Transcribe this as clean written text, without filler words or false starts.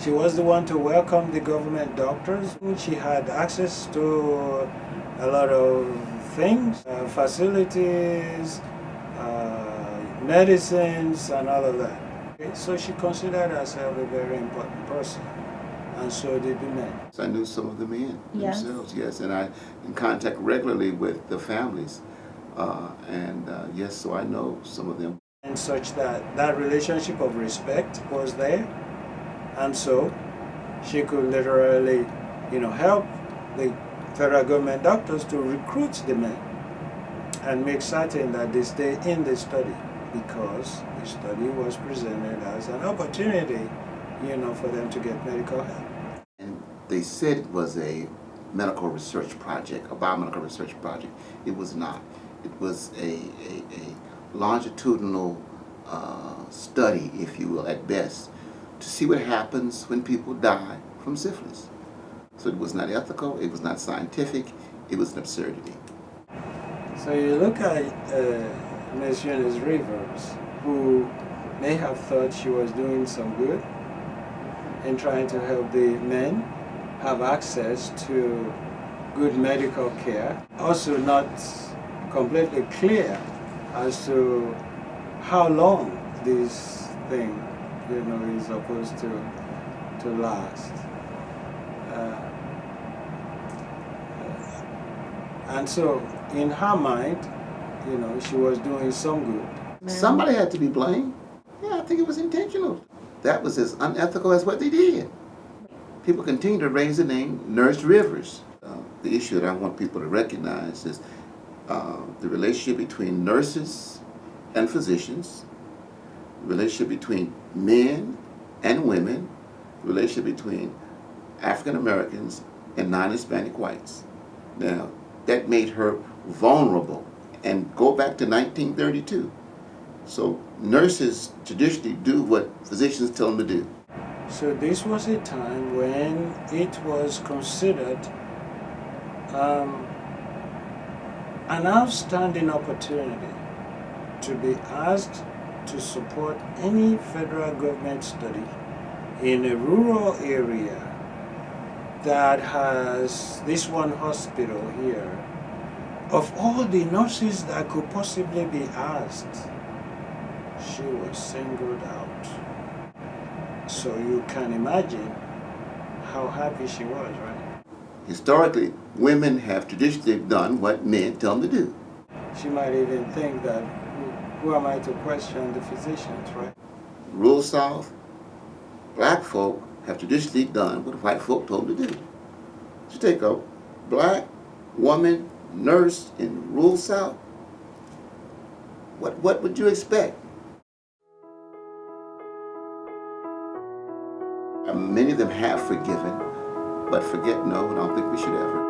She was the one to welcome the government doctors. She had access to a lot of things, facilities, medicines, and all of that. Okay? So she considered herself a very important person, and so did the men. So I knew some of the men themselves, yes, and I in contact regularly with the families, yes, so I know some of them. And such that relationship of respect was there, and so she could literally, help the federal government doctors to recruit the men and make certain that they stay in the study, because the study was presented as an opportunity, for them to get medical help. And they said it was a medical research project, a biomedical research project. It was not. It was a longitudinal study, if you will, at best, to see what happens when people die from syphilis. So it was not ethical, it was not scientific, it was an absurdity. So you look at Ms. Eunice Rivers, who may have thought she was doing some good in trying to help the men have access to good medical care. Also not completely clear as to how long this thing, is supposed to last. And so in her mind, she was doing some good. Somebody had to be blamed. Yeah, I think it was intentional. That was as unethical as what they did. People continue to raise the name Nurse Rivers. The issue that I want people to recognize is the relationship between nurses and physicians, the relationship between men and women, the relationship between African Americans and non-Hispanic whites. Now, that made her vulnerable. And go back to 1932. So nurses traditionally do what physicians tell them to do. So this was a time when it was considered an outstanding opportunity to be asked to support any federal government study in a rural area that has this one hospital here. Of all the nurses that could possibly be asked, she was singled out. So you can imagine how happy she was, right? Historically, women have traditionally done what men tell them to do. She might even think that, who am I to question the physicians, right? Rural South, black folk have traditionally done what white folk told them to do. You take a black woman nurse in rural South, what would you expect? Many of them have forgiven, but forget, no, I don't think we should ever.